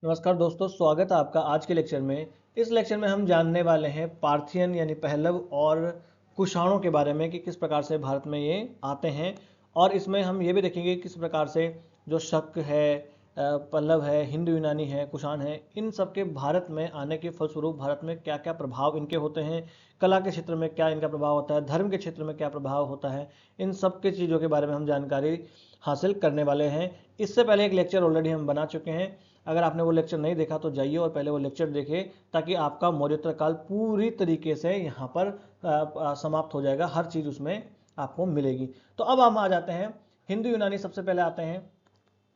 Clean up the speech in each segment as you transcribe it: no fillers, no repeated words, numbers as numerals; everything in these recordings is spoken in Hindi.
नमस्कार दोस्तों, स्वागत है आपका आज के लेक्चर में। इस लेक्चर में हम जानने वाले हैं पार्थियन यानी पहलव और कुषाणों के बारे में कि किस प्रकार से भारत में ये आते हैं। और इसमें हम ये भी देखेंगे किस प्रकार से जो शक है, पल्लव है, हिंदू यूनानी है, कुषाण है, इन सब के भारत में आने के फलस्वरूप भारत में क्या क्या प्रभाव इनके होते हैं, कला के क्षेत्र में क्या इनका प्रभाव होता है, धर्म के क्षेत्र में क्या प्रभाव होता है, इन सब के चीज़ों के बारे में हम जानकारी हासिल करने वाले हैं। इससे पहले एक लेक्चर ऑलरेडी हम बना चुके हैं। अगर आपने वो लेक्चर नहीं देखा तो जाइए और पहले वो लेक्चर देखें, ताकि आपका मौर्योत्तर काल पूरी तरीके से यहाँ पर समाप्त हो जाएगा, हर चीज़ उसमें आपको मिलेगी। तो अब हम आ जाते हैं हिंदू यूनानी। सबसे पहले आते हैं,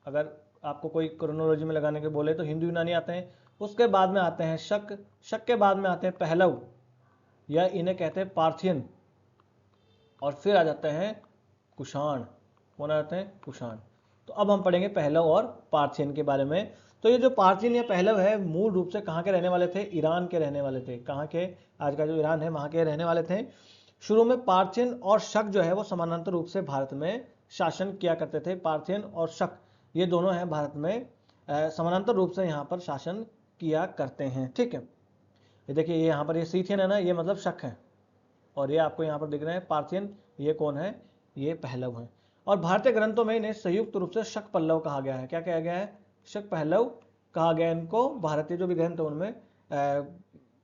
अगर आपको कोई क्रोनोलॉजी में लगाने के बोले तो हिंदू यूनानी आते हैं, उसके बाद में आते हैं शक, शक के बाद में आते हैं पहलव या इन्हें कहते हैं पार्थियन, और फिर आ जाते हैं कुषाण। कौन आ जाते हैं? कुषाण। तो अब हम पढ़ेंगे पहलव और पार्थियन के बारे में। तो ये जो पार्थियन या पहलव है, मूल रूप से कहाँ के रहने वाले थे? ईरान के रहने वाले थे। कहाँ के? आज का जो ईरान है वहाँ के रहने वाले थे। शुरू में पार्थियन और शक जो है वो समानांतर रूप से भारत में शासन किया करते थे। पार्थियन और शक ये दोनों हैं भारत में समानांतर रूप से यहाँ पर शासन किया करते हैं। ठीक है, ये देखिए, ये यहाँ पर ये सीथियन है ना, ये मतलब शक है, और ये आपको यहाँ पर दिख रहे हैं पार्थियन। ये कौन है? ये पहलव है। और भारतीय ग्रंथों में इन्हें संयुक्त रूप से शक पल्लव कहा गया है। क्या कहा गया है? शक पहलव कहा गया है इनको। भारतीय जो भी ग्रंथ है उनमें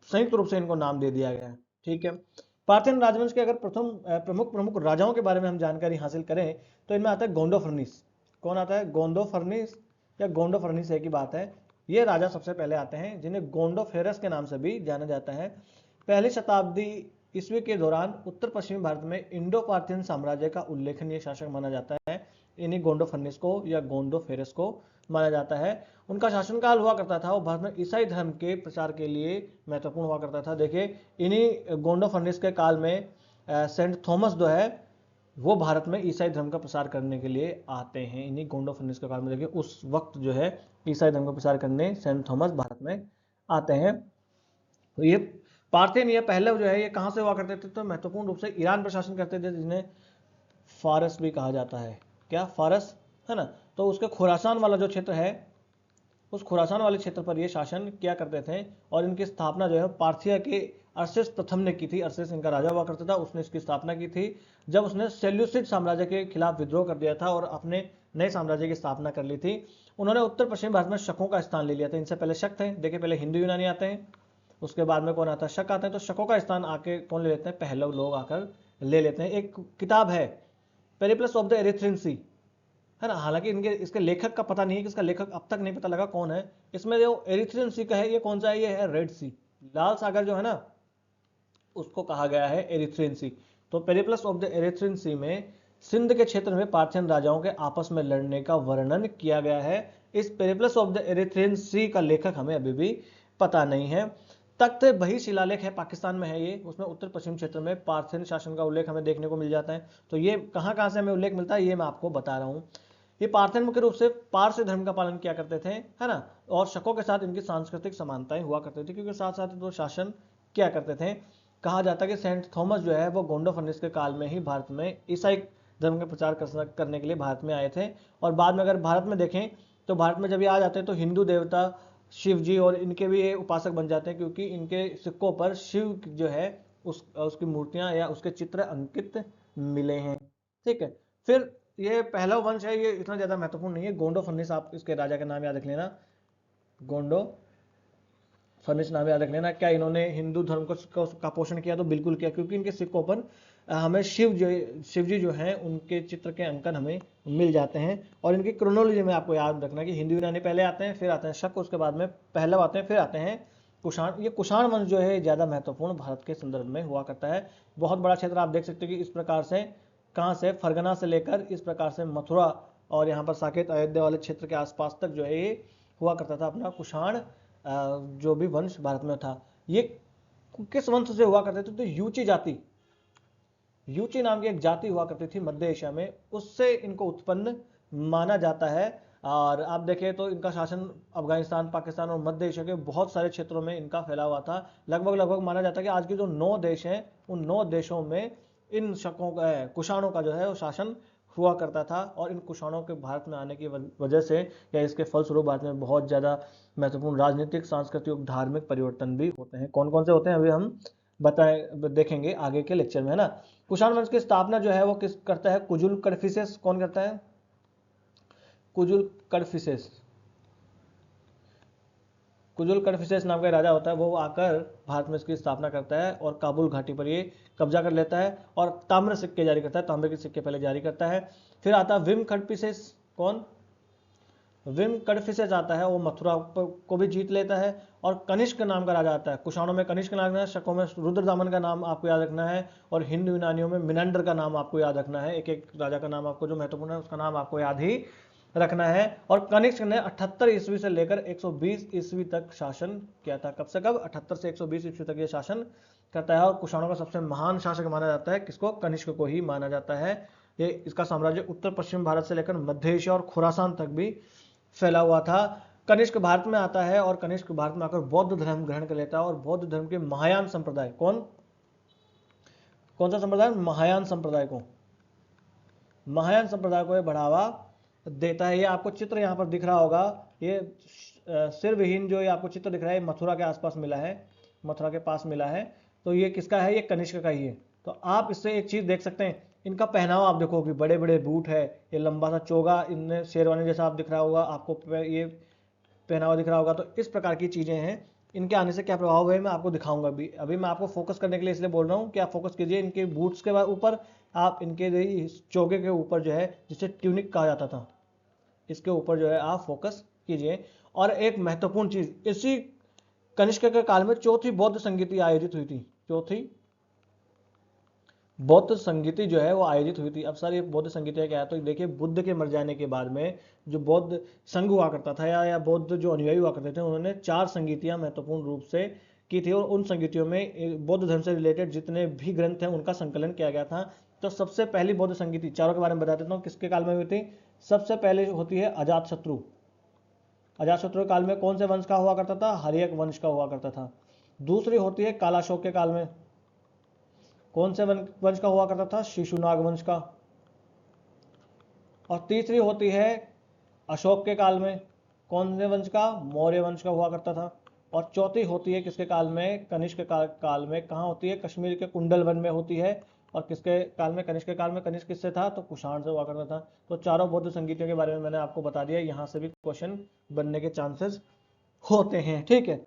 संयुक्त रूप से इनको नाम दे दिया गया है। ठीक है, पार्थियन राजवंश के अगर प्रमुख प्रमुख राजाओं के बारे में हम जानकारी हासिल करें तो इनमें आता है गोंडोफर्निस। कौन आता है? गोंडोफर्निस या गोंडोफर्निस एक ही बात है। ये राजा सबसे पहले आते हैं, जिन्हें गोंडोफेरस के नाम से भी जाना जाता है। पहली शताब्दी ईस्वी के दौरान उत्तर पश्चिमी भारत में इंडो पार्थियन साम्राज्य का उल्लेखनीय शासक माना जाता है। इन्हीं गोंडोफर्निस को या गोंडोफेरस को माना जाता है। उनका शासनकाल हुआ करता था वो भारत में ईसाई धर्म के प्रचार के लिए महत्वपूर्ण हुआ करता था। देखिए, इन्हीं गोंडोफर्निस के काल में सेंट थॉमस जो है वो भारत में ईसाई धर्म का प्रसार करने के लिए आते हैं। इन्हीं गोंडोफर्निस के काल में देखिए, उस वक्त जो है ईसाई धर्म का प्रसार करने सेंट थॉमस भारत में आते हैं। तो ये पार्थियन या पहलव जो है ये कहाँ से हुआ करते थे? तो महत्वपूर्ण रूप से ईरान पर शासन करते थे, जिन्हें फारस भी कहा जाता है। क्या? फारस, है ना। तो उसके खुरासान वाला जो क्षेत्र है, उस खुरासान वाले क्षेत्र पर ये शासन किया करते थे। और इनकी स्थापना जो है पार्थिया के अर्सेस प्रथम ने की थी। अर्सेस इनका राजा हुआ करता था, उसने इसकी स्थापना की थी जब उसने सेल्यूसिड साम्राज्य के खिलाफ विद्रोह कर दिया था और अपने नए साम्राज्य की स्थापना कर ली थी। उन्होंने उत्तर पश्चिम भारत में शकों का स्थान ले लिया था। इनसे पहले शक थे। देखिए, पहले हिंदू यूनानी आते हैं, उसके बाद में कौन आता है? शक आते हैं। तो शकों का स्थान आके कौन ले लेते हैं? पहलव लोग आकर ले लेते हैं। एक किताब है पेरिप्लस ऑफ द एरिथ्रियन सी, है ना। हालांकि इनके इसके लेखक का पता नहीं है कि इसका लेखक अब तक नहीं पता लगा कौन है। इसमें जो एरिथ्रियन सी का है, ये कौन सा है? ये है रेड सी। लाल सागर जो है ना, उसको कहा गया है एरिथ्रियन सी। तो पेरिप्लस ऑफ द एरिथ्रियन सी में सिंध के क्षेत्र में पार्थियन राजाओं के आपस में लड़ने का वर्णन किया गया है। इस पेरिप्लस ऑफ द एरिथ्रियन सी का लेखक हमें अभी भी पता नहीं है। तख्त बही शिलालेख है, पाकिस्तान में है ये, उसमें उत्तर पश्चिम क्षेत्र में पार्थियन शासन का उल्लेख हमें देखने को मिल जाता है। तो ये कहाँ कहाँ से हमें उल्लेख मिलता है, ये मैं आपको बता रहा हूँ। ये पार्थियन मुख्य रूप से पारसी धर्म का पालन किया करते थे, है ना। और शकों के साथ इनकी सांस्कृतिक समानताएं हुआ करती थी, क्योंकि साथ साथ वो शासन किया करते थे। कहा जाता है कि सेंट थॉमस जो है वो गोंडोफर्निस के काल में ही भारत में ईसाई धर्म का प्रचार करने के लिए भारत में आए थे। और बाद में अगर भारत में देखें तो भारत में जब ये आ जाते हैं तो हिंदू देवता शिव जी और इनके भी ये उपासक बन जाते हैं, क्योंकि इनके सिक्कों पर शिव जो है उसकी मूर्तियां या उसके चित्र अंकित मिले हैं। ठीक है, फिर ये पहला वंश है, ये इतना ज्यादा महत्वपूर्ण नहीं है। गोंडो फर्निस, आप इसके राजा का नाम याद रख लेना, गोंडो फर्निस नाम याद रख लेना। क्या इन्होंने हिंदू धर्म का पोषण किया? तो बिल्कुल किया, क्योंकि इनके सिक्कों पर हमें शिव जी जो हैं उनके चित्र के अंकन हमें मिल जाते हैं। और इनकी क्रोनोलॉजी में आपको याद रखना कि हिंदू यूनानी पहले आते हैं, फिर आते हैं शक, उसके बाद में पहलव आते हैं, फिर आते हैं कुषाण। ये कुषाण वंश जो है ज़्यादा महत्वपूर्ण भारत के संदर्भ में हुआ करता है। बहुत बड़ा क्षेत्र आप देख सकते हो कि इस प्रकार से कहाँ से फरगना से लेकर इस प्रकार से मथुरा और यहाँ पर साकेत अयोध्या वाले क्षेत्र के आसपास तक जो है ये हुआ करता था अपना कुषाण जो भी वंश भारत में था। ये किस वंश से हुआ करते थे? तो यूची जाति, यूची नाम की एक जाति हुआ करती थी मध्य एशिया में, उससे इनको उत्पन्न माना जाता है। और आप देखें तो इनका शासन अफगानिस्तान, पाकिस्तान और मध्य एशिया के बहुत सारे क्षेत्रों में इनका फैला हुआ था। लगभग लगभग माना जाता है कि आज के जो 9 देश हैं उन 9 देशों में इन शकों का, कुषाणों का जो है वो शासन हुआ करता था, और इन कुषाणों के भारत में आने की वजह से या इसके फलस्वरूप भारत में बहुत ज़्यादा महत्वपूर्ण राजनीतिक, सांस्कृतिक और धार्मिक परिवर्तन भी होते हैं। कौन कौन से होते हैं अभी हम देखेंगे आगे के लेक्चर में, है ना। कुषाण वंश की स्थापना जो है वो किस करता है? कुजुल कडफिसेस। कौन करता है? कुजुल कडफिसेस। कुजुल कडफिसेस नाम का राजा होता है, वो आकर भारत में इसकी स्थापना करता है और काबुल घाटी पर ये कब्जा कर लेता है और ताम्र सिक्के जारी करता है, तांबे के सिक्के पहले जारी करता है। फिर आता है विम कडफिसेस। कौन? विम कडफिसेस आता है, वो मथुरा को भी जीत लेता है। और कनिष्क नाम का राजा आता है, कुषाणों में कनिष्क नाम है, शकों में रुद्रदामन का नाम आपको याद रखना है, और हिंदू यूनानियों में मिनंडर का नाम आपको याद रखना है। एक एक राजा का नाम आपको जो महत्वपूर्ण है उसका नाम आपको याद ही रखना है। और कनिष्क ने 78 ईस्वी से लेकर 120 ईस्वी तक शासन किया था। कब से कब? 78 से 120 ईस्वी तक ये शासन करता है, और कुषाणों का सबसे महान शासक माना जाता है किसको? कनिष्क को ही माना जाता है। ये इसका साम्राज्य उत्तर पश्चिम भारत से लेकर मध्य एशिया और खुरासान तक भी फैला हुआ था। कनिष्क भारत में आता है और कनिष्क भारत में आकर बौद्ध धर्म ग्रहण कर लेता है, और बौद्ध धर्म के महायान संप्रदाय, कौन सा संप्रदाय? महायान संप्रदाय को, महायान संप्रदाय को बढ़ावा देता है। ये आपको चित्र यहाँ पर दिख रहा होगा, ये सिर विहीन जो ये आपको चित्र दिख रहा है, मथुरा के आसपास मिला है, मथुरा के पास मिला है। तो ये किसका है? ये कनिष्क का ही है। तो आप इससे एक चीज देख सकते हैं, इनका पहनावा आप देखो कि बड़े बड़े बूट है, ये लंबा सा चोगा, इनमें शेरवानी जैसा आप दिख रहा होगा आपको, ये पहनावा दिख रहा होगा। तो इस प्रकार की चीजें हैं। इनके आने से क्या प्रभाव है मैं आपको दिखाऊंगा। अभी मैं आपको फोकस करने के लिए इसलिए बोल रहा हूँ कि आप फोकस कीजिए इनके बूट्स के ऊपर, आप इनके चोगे के ऊपर जो है, जिसे ट्यूनिक कहा जाता था, इसके ऊपर जो है आप फोकस कीजिए। और एक महत्वपूर्ण चीज, इसी कनिष्क के काल में चौथी बौद्ध संगीति आयोजित हुई थी। चौथी बौद्ध संगीति जो है वो आयोजित हुई थी। अब सर ये बौद्ध संगीति क्या है? तो देखिए, बुद्ध के मर जाने के बाद में जो बौद्ध संघ हुआ करता था या बौद्ध जो अनुयायी हुआ करते थे, उन्होंने 4 संगीतियां महत्वपूर्ण रूप से की थी, और उन संगीतियों में बौद्ध धर्म से रिलेटेड जितने भी ग्रंथ हैं उनका संकलन किया गया था। तो सबसे पहली बौद्ध संगीति, चारों के बारे में बता देता हूँ किसके काल में हुई थी। सबसे पहले होती है अजातशत्रु। अजातशत्रु काल में कौन से वंश का हुआ करता था? हर्यक वंश का हुआ करता था। दूसरी होती है कालाशोक के काल में, कौन से वंश का हुआ करता था? शिशुनाग वंश का। और तीसरी होती है अशोक के काल में, कौन से वंश का? मौर्य वंश का हुआ करता था। और चौथी होती है किसके काल में? कनिष्क काल में। कहाँ होती है? कश्मीर के कुंडल वन में होती है। और किसके काल में? कनिष्क के काल में। कनिष्क किससे था? तो कुषाण से हुआ करता था। तो चारों बौद्ध संगीतियों के बारे में मैंने आपको बता दिया, यहाँ से भी क्वेश्चन बनने के चांसेस होते हैं, ठीक है।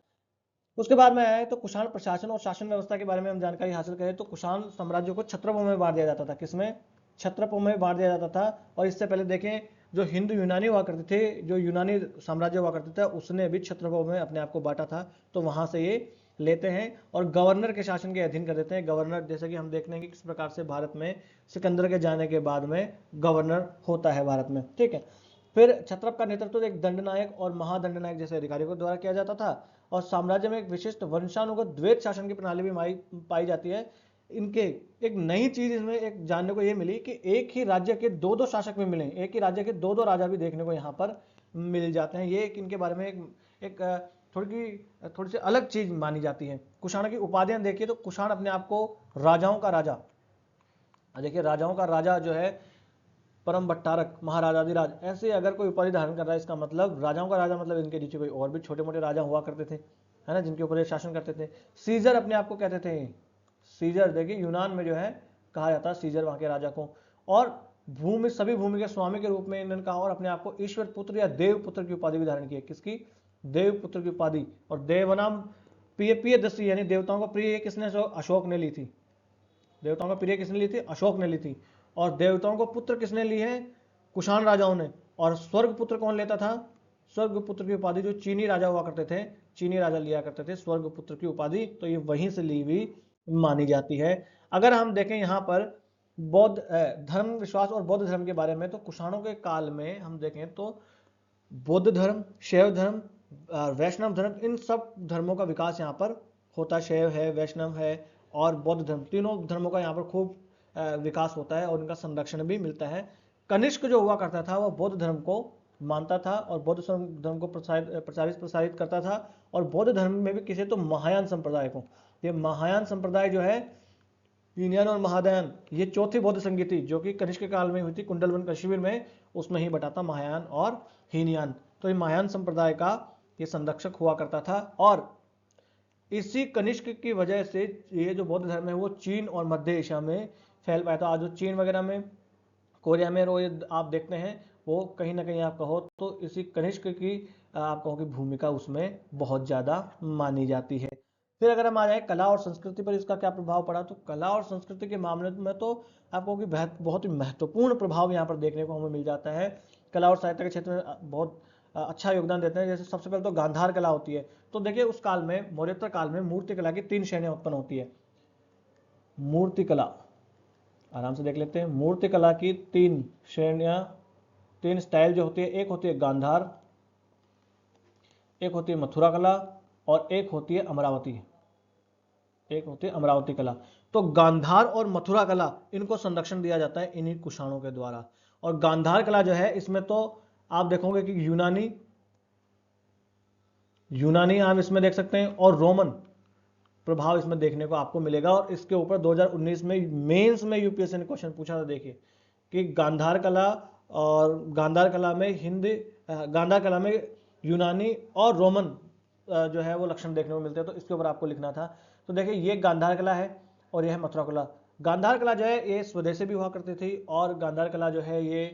उसके बाद में आए तो कुषाण प्रशासन और शासन व्यवस्था के बारे में हम जानकारी हासिल करें तो कुषाण साम्राज्य को छत्रपों में बांट दिया जाता था। किसमें? छत्रपों में बांट दिया जाता था। और इससे पहले देखें, जो हिंदू यूनानी हुआ करते थे, जो यूनानी साम्राज्य हुआ करते थे, उसने भी छत्रपों में अपने आप को बांटा था। तो वहां से ये लेते हैं और गवर्नर के शासन के अधीन कर देते हैं। गवर्नर, जैसे कि हम देख लेंगे किस प्रकार से भारत में सिकंदर के जाने के बाद में गवर्नर होता है भारत में, ठीक है। फिर छत्रप का नेतृत्व एक दंडनायक और महादंडनायक जैसे अधिकारियों द्वारा किया जाता था। और साम्राज्य में एक विशिष्ट वंशानुगत द्वैत शासन की प्रणाली भी पाई जाती है। इनके एक नई चीज इसमें एक जानने को ये मिली कि एक ही राज्य के 2-2 शासक भी मिले, एक ही राज्य के 2-2 राजा भी देखने को यहाँ पर मिल जाते हैं। ये एक इनके बारे में एक थोड़ी सी अलग चीज मानी जाती है। कुषाण की उपाधियां देखिए तो कुषाण अपने आप को राजाओं का राजा, देखिए राजाओं का राजा जो है परम भट्टारक, महाराजाधिराज, ऐसे अगर कोई उपाधि धारण कर रहा है, इसका मतलब राजाओं का राजा, मतलब इनके नीचे कोई और भी छोटे मोटे राजा हुआ करते थे, है ना, जिनके ऊपर ये शासन करते थे। सीजर अपने आप को कहते थे। सीजर देखिए यूनान में जो है कहा जाता है सीजर वहां के राजा को। और भूमि, सभी भूमि के स्वामी के रूप में इन्होंने कहा, और अपने आप को ईश्वर पुत्र या देव पुत्र की उपाधि भी धारण की है। किसकी? देव पुत्र की उपाधि। और देवनाम प्रियदर्शी, यानी देवताओं को प्रिय किसने? अशोक ने ली थी। देवताओं का प्रिय किसने ली थी? अशोक ने ली थी। और देवताओं को पुत्र किसने ली है? कुषाण राजाओं ने। और स्वर्ग पुत्र कौन लेता था? स्वर्ग पुत्र की उपाधि जो चीनी राजा हुआ करते थे, चीनी राजा लिया करते थे स्वर्ग पुत्र की उपाधि, तो ये वहीं से ली हुई मानी जाती है। अगर हम देखें यहाँ पर बौद्ध धर्म विश्वास और बौद्ध धर्म के बारे में, तो कुषाणों के काल में हम देखें तो बौद्ध धर्म, शैव धर्म, वैष्णव धर्म, इन सब धर्मों का विकास यहाँ पर होता है। शैव है, वैष्णव है और बौद्ध धर्म, तीनों धर्मों का यहाँ पर खूब विकास होता है और उनका संरक्षण भी मिलता है। कनिष्क जो हुआ करता था वह बौद्ध धर्म को मानता था और बौद्ध धर्म को प्रसारित करता था। और बौद्ध धर्म में भी किसे? तो महायान संप्रदाय को। ये महायान संप्रदाय जो है हीनयान और महायान, ये चौथी बौद्ध संगीति जो कि कनिष्क काल में हुई थी कुंडलवन कश्मीर में, उसमें ही बटा था महायान और हीनयान। तो ये महायान संप्रदाय का ये संरक्षक हुआ करता था, और इसी कनिष्क की वजह से ये जो बौद्ध धर्म है वो चीन और मध्य एशिया में फैल पाया था। आज जो चीन वगैरह में, कोरिया में रो आप देखते हैं, वो कहीं ना कहीं आप कहो तो इसी कनिष्क की आप कहो कि भूमिका उसमें बहुत ज़्यादा मानी जाती है। फिर अगर हम आ जाए कला और संस्कृति पर इसका क्या प्रभाव पड़ा, तो कला और संस्कृति के मामले में तो आपको कि बहुत ही महत्वपूर्ण प्रभाव यहाँ पर देखने को हमें मिल जाता है। कला और साहित्य के क्षेत्र में बहुत अच्छा योगदान देते हैं। जैसे सबसे पहले तो गांधार कला होती है। तो देखिए उस काल में, मौर्योत्तर काल में मूर्ति कला की 3 श्रेणियां उत्पन्न होती है। मूर्ति कला, आराम से देख लेते हैं, मूर्ति कला की 3 श्रेणियां, 3 स्टाइल जो होती है, एक होती है गांधार, एक होती है मथुरा कला, और एक होती है अमरावती, एक होती है अमरावती कला। तो गांधार और मथुरा कला, इनको संरक्षण दिया जाता है इन्हीं कुषाणों के द्वारा। और गांधार कला जो है, इसमें तो आप देखोगे कि यूनानी आप इसमें देख सकते हैं, और रोमन प्रभाव इसमें देखने को आपको मिलेगा। और इसके ऊपर 2019 में मेंस में यूपीएससी ने क्वेश्चन पूछा था, देखिए कि गांधार कला और गांधार कला में यूनानी और रोमन जो है वो लक्षण देखने को मिलते हैं, तो इसके ऊपर आपको लिखना था। तो देखिए ये गांधार कला है और यह है मथुरा कला। गांधार कला जो है ये स्वदेशी भी हुआ करती थी, और गांधार कला जो है ये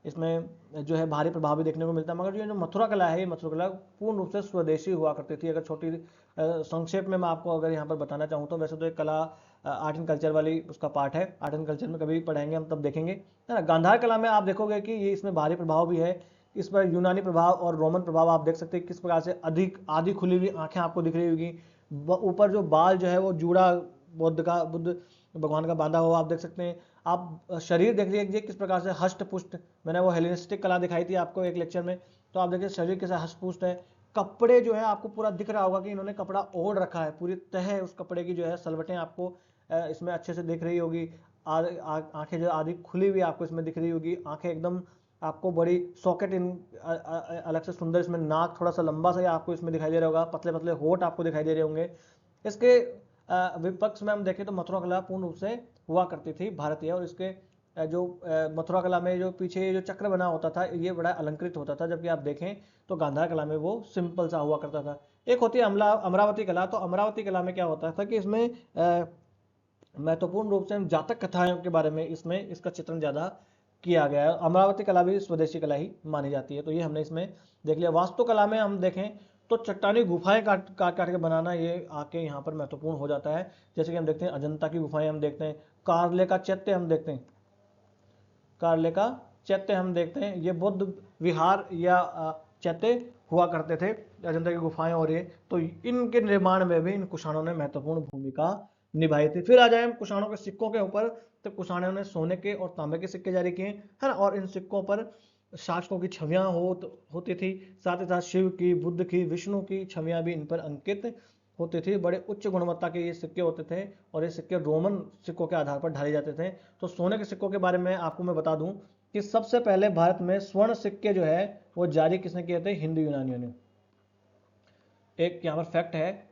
इसमें जो है भारी प्रभाव भी देखने को मिलता है। मगर ये जो मथुरा कला है, ये मथुरा कला पूर्ण रूप से स्वदेशी हुआ करती थी। अगर छोटी संक्षेप में मैं आपको अगर यहाँ पर बताना चाहूँ तो वैसे तो एक कला आर्ट एंड कल्चर वाली उसका पार्ट है, आर्ट एंड कल्चर में कभी पढ़ाएंगे हम, तब देखेंगे, है ना। गांधार कला में आप देखोगे कि ये इसमें भारी प्रभाव भी है। इस पर यूनानी प्रभाव और रोमन प्रभाव आप देख सकते हैं, किस प्रकार से अधिक आधी खुली हुई आंखें आपको दिख रही होगी, ऊपर जो बाल जो है वो जूड़ा बुद्ध भगवान का बांधा हुआ आप देख सकते हैं। आप शरीर देख लीजिए किस प्रकार से हष्ट पुष्ट, मैंने वो हेलेनिस्टिक कला दिखाई थी आपको एक लेक्चर में, तो आप देखिए शरीर कैसा हष्ट पुष्ट है। कपड़े जो है आपको पूरा दिख रहा होगा कि इन्होंने कपड़ा ओढ़ रखा है, पूरी तह उस कपड़े की जो है सलवटें आपको इसमें अच्छे से दिख रही होगी। आंखें जो आधी खुली हुई आपको इसमें दिख रही होगी, आंखें एकदम आपको बड़ी सॉकेट इन अलग से सुंदर, इसमें नाक थोड़ा सा लंबा सा आपको इसमें दिखाई दे रहा होगा, पतले पतले होठ आपको दिखाई दे रहे होंगे। इसके विपक्ष में हम देखें तो मथुरा कला पूर्ण रूप से हुआ करती थी भारतीय, और इसके जो मथुरा कला में जो पीछे जो चक्र बना होता था ये बड़ा अलंकृत होता था, जबकि आप देखें तो गांधार कला में वो सिंपल सा हुआ करता था। एक होती है अमरावती कला। तो अमरावती कला में क्या होता था कि इसमें महत्वपूर्ण रूप से जातक कथाओं के बारे में इसमें इसका चित्रण ज़्यादा किया गया है। अमरावती कला भी स्वदेशी कला ही मानी जाती है, तो ये हमने इसमें देख लिया। वास्तुकला में हम देखें तो चट्टानी गुफाएं काट काट के बनाना ये आके यहाँ पर महत्वपूर्ण हो जाता है। जैसे कि हम देखते हैं अजंता की गुफाएं हम देखते हैं, कार्ले का चैत्य हम देखते हैं, कार्ले का चैत्य हम देखते हैं, ये बुद्ध विहार या चैत्य हुआ करते थे अजंता की गुफाएं। और ये तो इनके निर्माण में भी इन कुषाणों ने महत्वपूर्ण भूमिका निभाई थी। फिर आ जाए हम कुषाणों के सिक्कों के ऊपर, तो कुषाणों ने सोने के और तांबे के सिक्के जारी किए, है ना। और इन सिक्कों पर शासकों की छवियां होती थी, साथ ही साथ शिव की, बुद्ध की, विष्णु की छवियां भी इन पर अंकित होती थी। बड़े उच्च गुणवत्ता के ये सिक्के होते थे, और ये सिक्के रोमन सिक्कों के आधार पर ढाले जाते थे। तो सोने के सिक्कों के बारे में आपको मैं बता दूं कि सबसे पहले भारत में स्वर्ण सिक्के जो है वो जारी किसने किए थे? हिंदू यूनानियों ने। एक यहाँ पर फैक्ट है,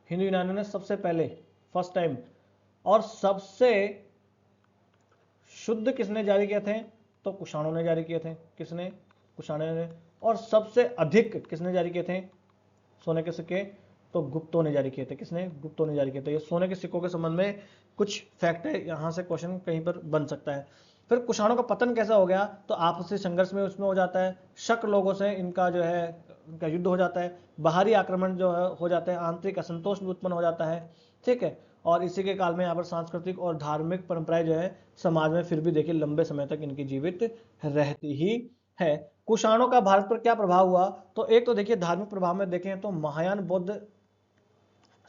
हिंदू यूनानियों ने सबसे पहले फर्स्ट टाइम, और सबसे शुद्ध किसने जारी किए थे? तो कुषाणों ने जारी किए थे। किसने? कुषाणों ने। और सबसे अधिक किसने जारी किए थे सोने के सिक्के? तो गुप्तों ने जारी किए थे। किसने? गुप्तों ने जारी किए थे। ये सोने के सिक्कों के संबंध में कुछ फैक्ट है, यहाँ से क्वेश्चन कहीं पर बन सकता है। फिर कुषाणों का पतन कैसा हो गया? तो आपसी संघर्ष में उसमें हो जाता है, शक लोगों से इनका जो है इनका युद्ध हो जाता है, बाहरी आक्रमण जो है हो जाते हैं, आंतरिक असंतोष भी उत्पन्न हो जाता है, ठीक है। और इसी के काल में यहाँ पर सांस्कृतिक और धार्मिक परंपराएं जो है समाज में फिर भी देखिए लंबे समय तक इनकी जीवित रहती ही है। कुषाणों का भारत पर क्या प्रभाव हुआ? तो एक तो देखिए धार्मिक प्रभाव में देखें तो महायान बौद्ध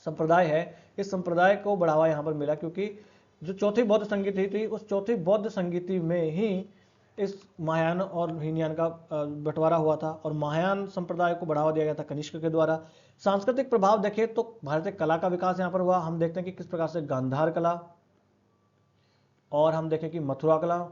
संप्रदाय है, इस संप्रदाय को बढ़ावा यहाँ पर मिला, क्योंकि जो चौथी बौद्ध संगीति थी उस चौथी बौद्ध संगीति में ही इस महायान और हीनयान का बंटवारा हुआ था, और महायान संप्रदाय को बढ़ावा दिया गया था कनिष्क के द्वारा। सांस्कृतिक प्रभाव देखें तो भारतीय कला का विकास यहाँ पर हुआ। हम देखते हैं कि किस प्रकार से गांधार कला, और हम देखें कि मथुरा कला,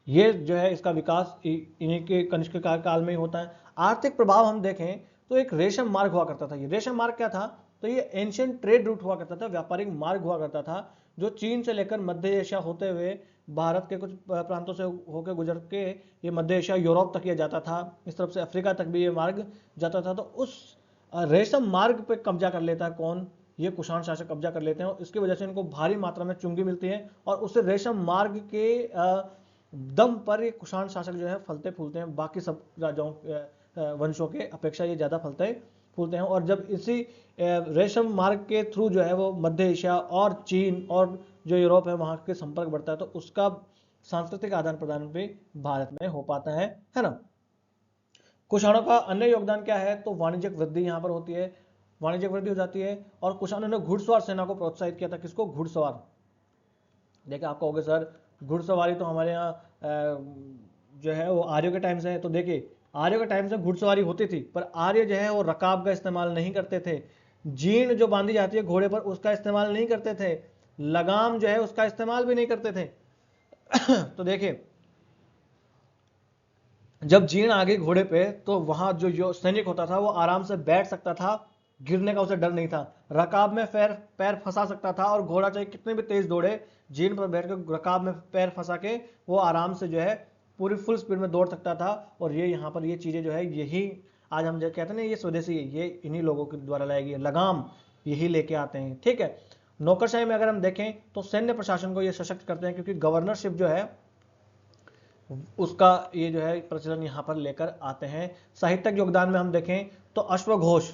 ये जो है इसका विकास इन्हीं के कनिष्क काल में ही होता है। आर्थिक प्रभाव हम देखें तो एक रेशम मार्ग हुआ करता था। ये रेशम मार्ग क्या था? तो ये एंशियंट ट्रेड रूट हुआ करता था, व्यापारिक मार्ग हुआ करता था, जो चीन से लेकर मध्य एशिया होते हुए भारत के कुछ प्रांतों से होकर गुजर के ये मध्य एशिया यूरोप तक ये जाता था, इस तरफ से अफ्रीका तक भी ये मार्ग जाता था। तो उस रेशम मार्ग पे कब्जा कर लेता है कौन, ये कुषाण शासक कब्जा कर लेते हैं, और इसकी वजह से इनको भारी मात्रा में चुंगी मिलती है, और उससे रेशम मार्ग के दम पर ये कुषाण शासक जो है फलते फूलते हैं, बाकी सब राजाओं वंशों के अपेक्षा ये ज़्यादा फलते फूलते हैं। और जब इसी रेशम मार्ग के थ्रू जो है वो मध्य एशिया और चीन और जो यूरोप है वहाँ के संपर्क बढ़ता है, तो उसका सांस्कृतिक आदान प्रदान भी भारत में हो पाता है ना। कुषाणों का अन्य योगदान क्या है, तो वाणिज्यिक वृद्धि यहाँ पर होती है, वाणिज्यिक वृद्धि हो जाती है। और कुषाणों ने घुड़सवार सेना को प्रोत्साहित किया था, किसको, घुड़सवार। देखिए आप कहोगे सर घुड़सवारी तो हमारे यहाँ जो है वो आर्यों के टाइम से है, तो देखिए आर्यों के टाइम से घुड़सवारी होती थी, पर आर्य जो है वो रकाब का इस्तेमाल नहीं करते थे, जीन जो बांधी जाती है घोड़े पर उसका इस्तेमाल नहीं करते थे, लगाम जो है उसका इस्तेमाल भी नहीं करते थे। तो देखिए जब जीन आ गई घोड़े पे तो वहां जो सैनिक होता था वो आराम से बैठ सकता था, गिरने का उसे डर नहीं था, रकाब में पैर पैर फंसा सकता था, और घोड़ा चाहे कितने भी तेज दौड़े जीन पर बैठ कर रकाब में पैर फंसा के वो आराम से जो है पूरी फुल स्पीड में दौड़ सकता था। और ये यहाँ पर ये चीजें जो है यही आज हम जो कहते हैं ना ये स्वदेशी है, ये इन्हीं लोगों के द्वारा लाई गई है, लगाम यही लेके आते हैं, ठीक है। नौकरशाही में अगर हम देखें तो सैन्य प्रशासन को ये सशक्त करते हैं, क्योंकि गवर्नरशिप जो है उसका ये जो है प्रचलन यहां पर लेकर आते हैं। साहित्यिक योगदान में हम देखें तो अश्वघोष,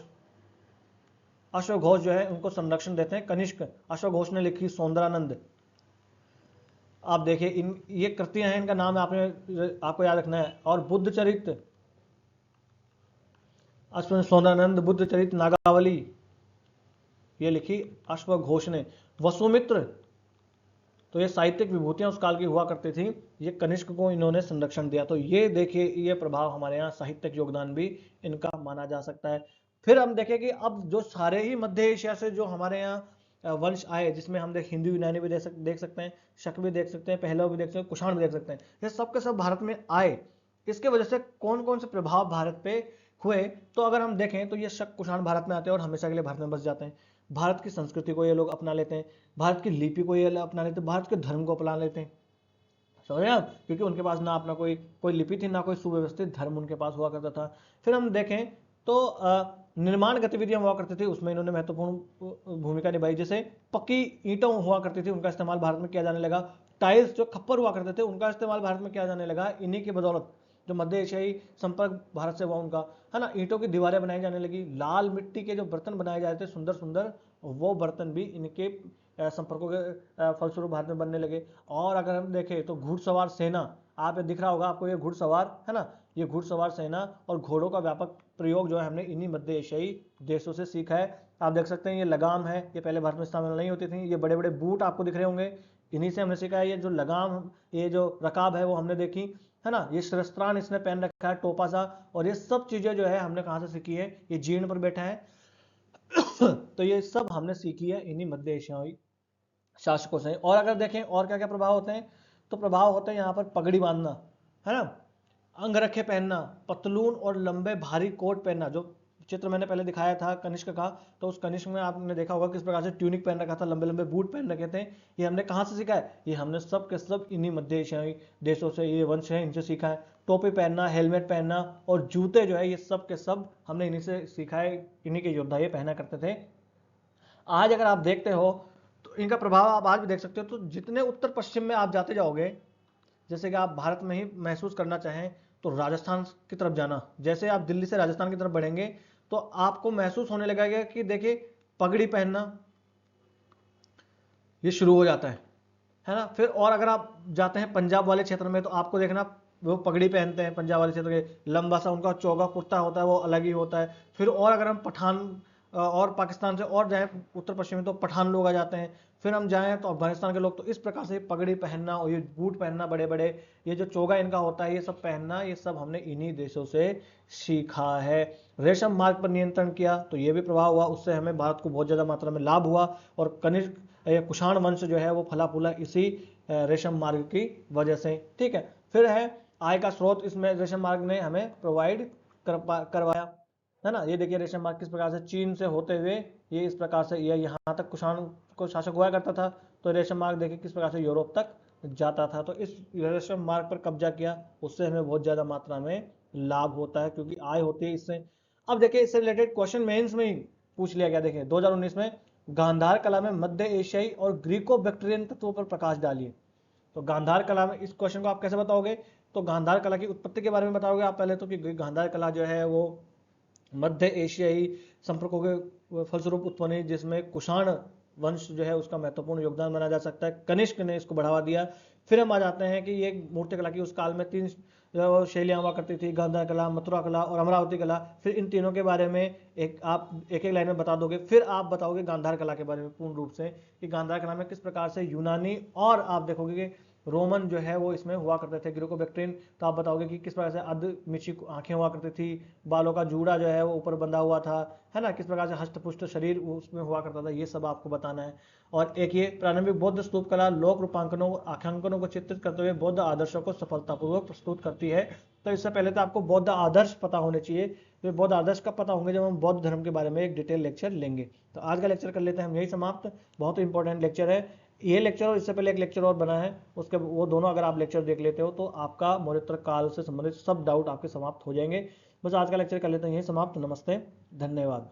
अश्वघोष जो है उनको संरक्षण देते हैं। कनिष्क अश्वघोष ने लिखी सौंदरानंद, आप देखिए इन ये कृतियां हैं, इनका नाम आपको याद रखना है। और बुद्ध चरित्र, सौंदरानंद, बुद्ध चरित्र, नागावली, ये लिखी अश्वघोष ने। वसुमित्र, तो ये साहित्यिक विभूतियां उस काल की हुआ करती थी, ये कनिष्क को इन्होंने संरक्षण दिया। तो ये देखिए ये प्रभाव हमारे यहाँ साहित्यिक योगदान भी इनका माना जा सकता है। फिर हम देखें कि अब जो सारे ही मध्य एशिया से जो हमारे यहाँ वंश आए, जिसमें हम हिंदू यूनानी भी देख सकते हैं, शक भी देख सकते हैं, पहलव भी देख सकते हैं, कुषाण भी देख सकते हैं, ये सब के सब भारत में आए। इसके वजह से कौन कौन से प्रभाव भारत पे हुए, तो अगर हम देखें तो ये शक कुषाण भारत में आते हैं और हमेशा के लिए भारत में बस जाते हैं। भारत की संस्कृति को ये लोग अपना लेते हैं, भारत की लिपि को ये अपना लेते हैं, भारत के धर्म को अपना लेते हैं, समझ आप, क्योंकि उनके पास ना अपना कोई लिपि थी, ना कोई सुव्यवस्थित धर्म उनके पास हुआ करता था। फिर हम देखें तो निर्माण गतिविधियां हुआ करती थी, उसमें इन्होंने महत्वपूर्ण भूमिका निभाई। जैसे पक्की ईंटों हुआ करती थी, उनका इस्तेमाल भारत में किया जाने लगा। टाइल्स जो खप्पर हुआ करते थे उनका इस्तेमाल भारत में किया जाने लगा, इन्हीं की बदौलत जो मध्य एशियाई संपर्क भारत से हुआ उनका, है ना। ईंटों की दीवारें बनाई जाने लगी, लाल मिट्टी के जो बर्तन बनाए जाते थे सुंदर सुंदर, वो बर्तन भी इनके संपर्कों के फलस्वरूप भारत में बनने लगे। और अगर हम देखें तो घुड़सवार सेना, आप ये दिख रहा होगा आपको, ये घुड़सवार है ना, ये घुड़सवार सेना और घोड़ों का व्यापक प्रयोग जो है हमने इन्हीं मध्य एशियाई देशों से सीखा है। आप देख सकते हैं ये लगाम है, ये पहले भारत में इस्तेमाल नहीं होती थी। ये बड़े बड़े बूट आपको दिख रहे होंगे, इन्हीं से हमने सीखा है। ये जो लगाम, ये जो रकाब है वो हमने देखी, है ना। ये शस्त्रान इसने पहन रखा है, टोपा सा, और ये सब चीजें जो है हमने कहाँ से सीखी है, ये जीर्ण पर बैठा है। तो ये सब हमने सीखी है इन्हीं मध्य एशियाई शासकों से। और अगर देखें और क्या क्या प्रभाव होते हैं, तो प्रभाव होते हैं यहाँ पर पगड़ी बांधना, है ना, अंगरखे पहनना, पतलून और लंबे भारी कोट पहनना। जो चित्र मैंने पहले दिखाया था कनिष्क का, तो उस कनिष्क में आपने देखा होगा किस प्रकार से ट्यूनिक पहन रखा था, लंबे लंबे बूट पहन रखे थे। ये हमने कहाँ से सीखा है, ये हमने सब के सब इन्हीं मध्य एशियाई देशों से, ये वंश है इनसे सीखा है। टोपी पहनना, हेलमेट पहनना और जूते जो है ये सब के सब हमने इन्हीं से सीखा है, इन्हीं के योद्धा ये पहना करते थे। आज अगर आप देखते हो तो इनका प्रभाव आप आज भी देख सकते हो। तो जितने उत्तर पश्चिम में आप जाते जाओगे, जैसे कि आप भारत में ही महसूस करना चाहें तो राजस्थान की तरफ जाना, जैसे आप दिल्ली से राजस्थान की तरफ बढ़ेंगे तो आपको महसूस होने लगेगा कि देखिए पगड़ी पहनना ये शुरू हो जाता है ना। फिर और अगर आप जाते हैं पंजाब वाले क्षेत्र में तो आपको देखना वो पगड़ी पहनते हैं, पंजाब वाले क्षेत्र के लंबा सा उनका चौगा कुर्ता होता है, वो अलग ही होता है। फिर और अगर हम पठान और पाकिस्तान से और जाएं उत्तर पश्चिम में तो पठान लोग आ जाते हैं। फिर हम जाएं तो अफगानिस्तान के लोग, तो इस प्रकार से पगड़ी पहनना और ये बूट पहनना बड़े बड़े, ये जो चोगा इनका होता है ये सब पहनना, ये सब हमने इन्हीं देशों से सीखा है। रेशम मार्ग पर नियंत्रण किया तो ये भी प्रभाव हुआ, उससे हमें भारत को बहुत ज़्यादा मात्रा में लाभ हुआ। और कनिष्क कुषाण वंश जो है वो फला फूला इसी रेशम मार्ग की वजह से, ठीक है। फिर है आय का स्रोत, इसमें रेशम मार्ग ने हमें प्रोवाइड करवाया। है ना। ये देखिए रेशम मार्ग किस प्रकार से चीन से होते हुए ये इस प्रकार से ये यहाँ तक कुषाण को शासक हुआ करता था, तो रेशम मार्ग देखिए किस प्रकार से यूरोप तक जाता था। तो इस रेशम मार्ग पर कब्जा किया, उससे हमें बहुत ज़्यादा मात्रा में लाभ होता है क्योंकि आय होती है इससे। अब देखिए इससे रिलेटेड क्वेश्चन मेंस में ही पूछ लिया गया। देखिए 2019 में गांधार कला में मध्य एशियाई और ग्रीको बैक्टीरियन तत्वों पर प्रकाश डालिए। तो गांधार कला में इस क्वेश्चन को आप कैसे बताओगे? तो गांधार कला की उत्पत्ति के बारे में बताओगे आप पहले तो, कि गांधार कला जो है वो मध्य एशियाई संपर्कों के फलस्वरूप उत्पन्न हुई, जिसमें कुषाण वंश जो है उसका महत्वपूर्ण योगदान माना जा सकता है। कनिष्क ने इसको बढ़ावा दिया। फिर हम आ जाते हैं कि ये मूर्तिकला की उस काल में 3 शैलियाँ हुआ करती थी, गांधार कला, मथुरा कला और अमरावती कला। फिर इन तीनों के बारे में आप एक एक लाइन में बता दोगे, फिर आप बताओगे गांधार कला के बारे में पूर्ण रूप से कि गांधार कला में किस प्रकार से यूनानी और आप देखोगे कि रोमन जो है वो इसमें हुआ करते थे, ग्रीको बैक्ट्रियन। तो आप बताओगे कि किस प्रकार से अर्ध मिची आंखें हुआ करती थी, बालों का जूड़ा जो है वो ऊपर बंधा हुआ था, है ना, किस प्रकार से हष्टपुष्ट शरीर उसमें हुआ करता था, ये सब आपको बताना है। और एक ये प्रारंभिक बौद्ध स्तूप कला लोक रूपांकनों आख्यांकनों को चित्रित करते हुए बौद्ध आदर्शों को सफलतापूर्वक प्रस्तुत करती है। तो इससे पहले तो आपको बौद्ध आदर्श पता होने चाहिए। तो बौद्ध आदर्श कब पता होंगे? जब हम बौद्ध धर्म के बारे में एक डिटेल लेक्चर लेंगे। तो आज का लेक्चर कर लेते हैं हम यही समाप्त। बहुत ही इंपॉर्टेंट लेक्चर है ये लेक्चर, और इससे पहले एक लेक्चर और बना है, उसके वो दोनों अगर आप लेक्चर देख लेते हो तो आपका मौर्योत्तर काल से संबंधित सब डाउट आपके समाप्त हो जाएंगे। बस आज का लेक्चर कर लेते हैं यही समाप्त। नमस्ते, धन्यवाद।